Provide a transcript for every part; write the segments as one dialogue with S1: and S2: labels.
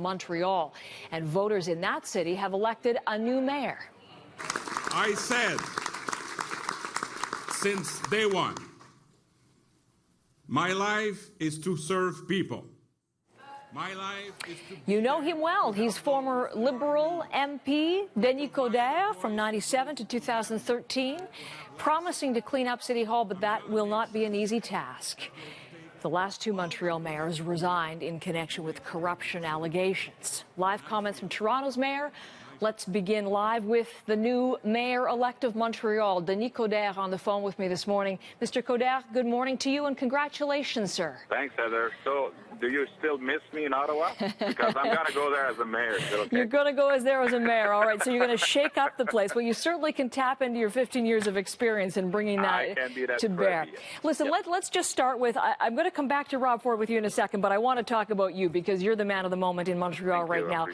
S1: Montreal. And voters in that city have elected a new mayor.
S2: I said since day one, my life is to serve people. My life is to...
S1: You know him well. He's former Liberal MP Denis Coderre from 97 to 2013, promising to clean up City Hall, but that will not be an easy task. The last two Montreal mayors resigned in connection with corruption allegations. Live comments from Toronto's mayor. Let's begin live with the new mayor-elect of Montreal, Denis Coderre, on the phone with me this morning. Mr. Coderre, good morning to you and congratulations, sir.
S3: Thanks, Heather. So, do you still miss me in Ottawa? Because I'm going to go there as a mayor. Is it okay?
S1: You're going to go as a mayor. All right, so you're going to shake up the place. Well, you certainly can tap into your 15 years of experience in bringing that to bear.
S3: Yes.
S1: Listen, let's just start with, I'm going to come back to Rob Ford with you in a second, but I want to talk about you because you're the man of the moment in Montreal right now.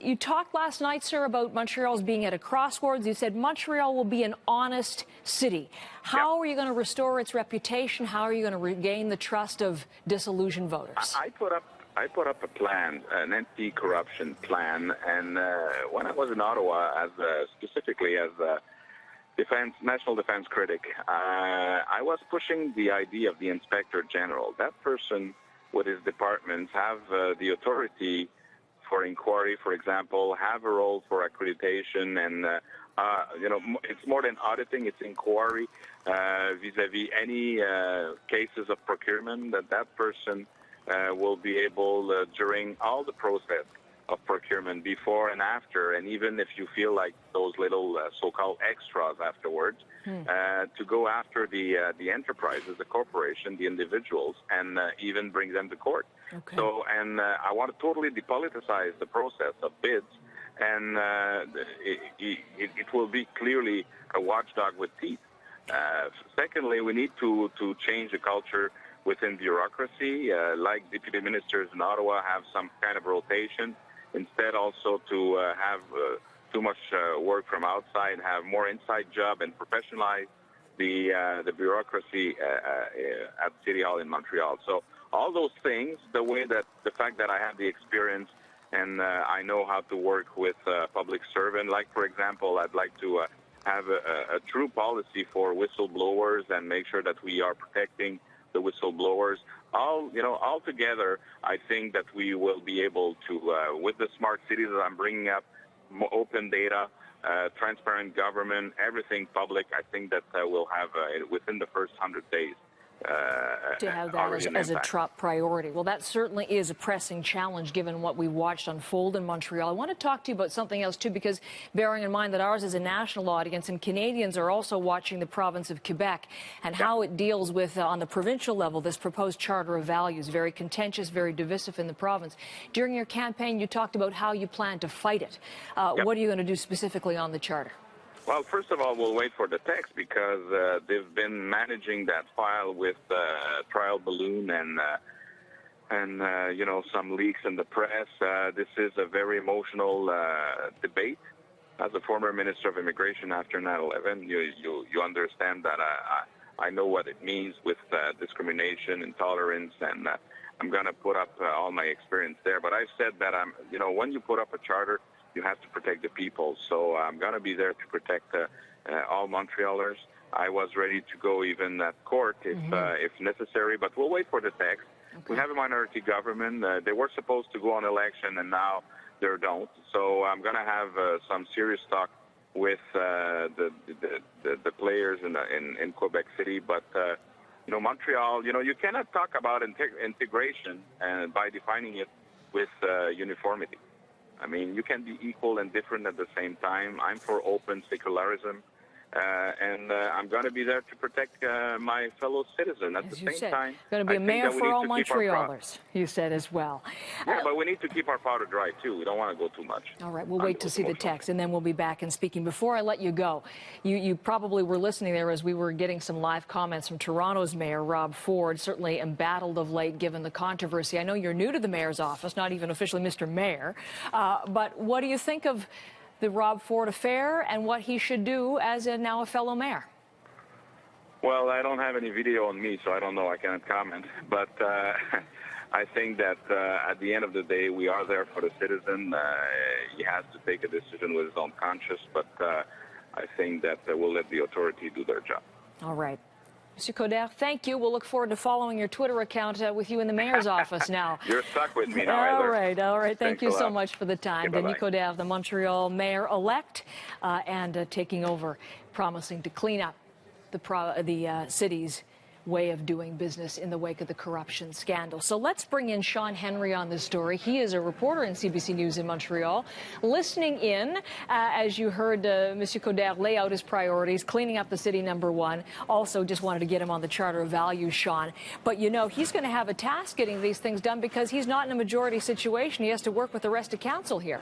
S1: You talked last night, sir, about Montreal's being at a crossroads. You said Montreal will be an honest city. How are you going to restore its reputation? How are you going to regain the trust of disillusioned voters?
S3: I put up a plan, an anti-corruption plan, and when I was in Ottawa, specifically as a national defense critic, I was pushing the idea of the Inspector General. That person with his departments have the authority for inquiry, for example, have a role for accreditation, and it's more than auditing; it's inquiry vis-a-vis any cases of procurement that person will be able during all the process of procurement, before and after, and even if you feel like those little so-called extras afterwards, to go after the enterprises, the corporation, the individuals, and even bring them to court.
S1: Okay.
S3: So, and I want to totally depoliticize the process of bids, and it will be clearly a watchdog with teeth. Secondly, we need to change the culture within bureaucracy, like deputy ministers in Ottawa have some kind of rotation. Instead, also to have too much work from outside, have more inside job, and professionalize the bureaucracy at City Hall in Montreal. So all those things, the fact that I have the experience and I know how to work with public servant. Like, for example, I'd like to have a true policy for whistleblowers and make sure that we are protecting the whistleblowers. All together, I think that we will be able to, with the smart cities that I'm bringing up, open data, transparent government, everything public, I think that we'll have, within the first 100 days,
S1: to have that as a top priority. Well, that certainly is a pressing challenge given what we watched unfold in Montreal. I want to talk to you about something else, too, because bearing in mind that ours is a national audience and Canadians are also watching the province of Quebec and how it deals with, on the provincial level, this proposed charter of values, very contentious, very divisive in the province. During your campaign, you talked about how you plan to fight it. What are you going to do specifically on the charter?
S3: Well, first of all, we'll wait for the text because they've been managing that file with trial balloon and some leaks in the press. This is a very emotional debate. As a former Minister of Immigration after 9/11, you understand that I know what it means with discrimination, intolerance, and I'm going to put up all my experience there. But I've said that when you put up a charter, you have to protect the people. So I'm going to be there to protect all Montrealers. I was ready to go even at court if necessary, but we'll wait for the text. Okay. We have a minority government. They were supposed to go on election, and now they don't. So I'm going to have some serious talk with the players in Quebec City. But, Montreal, you cannot talk about integration by defining it with uniformity. I mean, you can be equal and different at the same time. I'm for open secularism, and I'm going to be there to protect my fellow citizen. At the same time,
S1: going to be a mayor for all Montrealers, you said as well.
S3: Yeah, but we need to keep our powder dry, too. We don't want to go too much.
S1: All right, we'll wait to see the text, and then we'll be back and speaking. Before I let you go, you probably were listening there as we were getting some live comments from Toronto's mayor, Rob Ford, certainly embattled of late given the controversy. I know you're new to the mayor's office, not even officially Mr. Mayor, but what do you think of the Rob Ford affair and what he should do as now a fellow mayor?
S3: Well, I don't have any video on me, so I don't know. I cannot comment. But I think that at the end of the day, we are there for the citizen. He has to take a decision with his own conscience, but I think that we'll let the authority do their job.
S1: All right. Mr. Coderre, thank you. We'll look forward to following your Twitter account with you in the mayor's office now.
S3: You're stuck with me now,
S1: All
S3: Heather.
S1: right, all right. Thank
S3: Thanks
S1: you
S3: a
S1: so
S3: lot.
S1: much for the time.
S3: Okay,
S1: Denis
S3: bye-bye.
S1: Coderre, the Montreal mayor-elect, and taking over, promising to clean up the city's way of doing business in the wake of the corruption scandal. So let's bring in Sean Henry on this story. He is a reporter in CBC News in Montreal, listening in as you heard Monsieur Coderre lay out his priorities, cleaning up the city, #1. Also, just wanted to get him on the Charter of Values, Sean. But, you know, he's going to have a task getting these things done because he's not in a majority situation. He has to work with the rest of council here.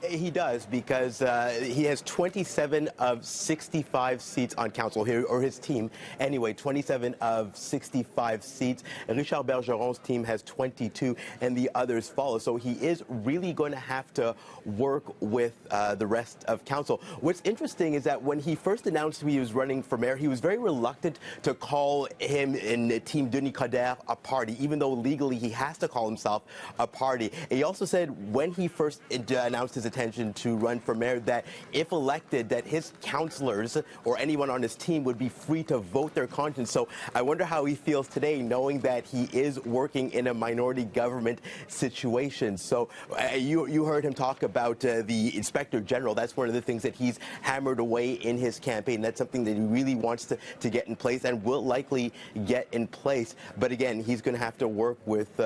S4: He does, because he has 27 of 65 seats on council here, or his team. Anyway, 27 of 65 seats. Richard Bergeron's team has 22, and the others follow. So he is really going to have to work with the rest of council. What's interesting is that when he first announced he was running for mayor, he was very reluctant to call him and Team Denis Coderre a party, even though legally he has to call himself a party. And he also said when he first announced his intention to run for mayor that if elected, that his councillors or anyone on his team would be free to vote their conscience. So I wonder how he feels today, knowing that he is working in a minority government situation. So you heard him talk about the Inspector General. That's one of the things that he's hammered away in his campaign. That's something that he really wants to get in place and will likely get in place. But again, he's going to have to work with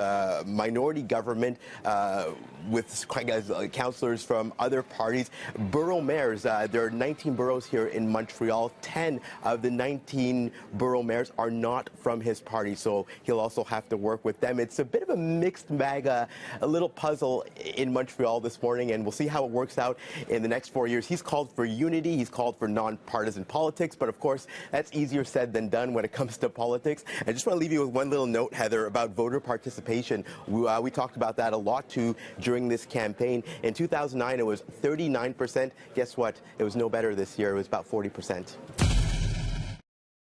S4: minority government, with councillors from other parties. Borough mayors, there are 19 boroughs here in Montreal. 10 of the 19 borough mayors are not from his party, so he'll also have to work with them. It's a bit of a mixed bag, a little puzzle in Montreal this morning, and we'll see how it works out in the next 4 years. He's called for unity, he's called for nonpartisan politics, but of course, that's easier said than done when it comes to politics. I just want to leave you with one little note, Heather, about voter participation. We talked about that a lot too during this campaign. In 2009, it was 39%. Guess what? It was no better this year. It was about 40%.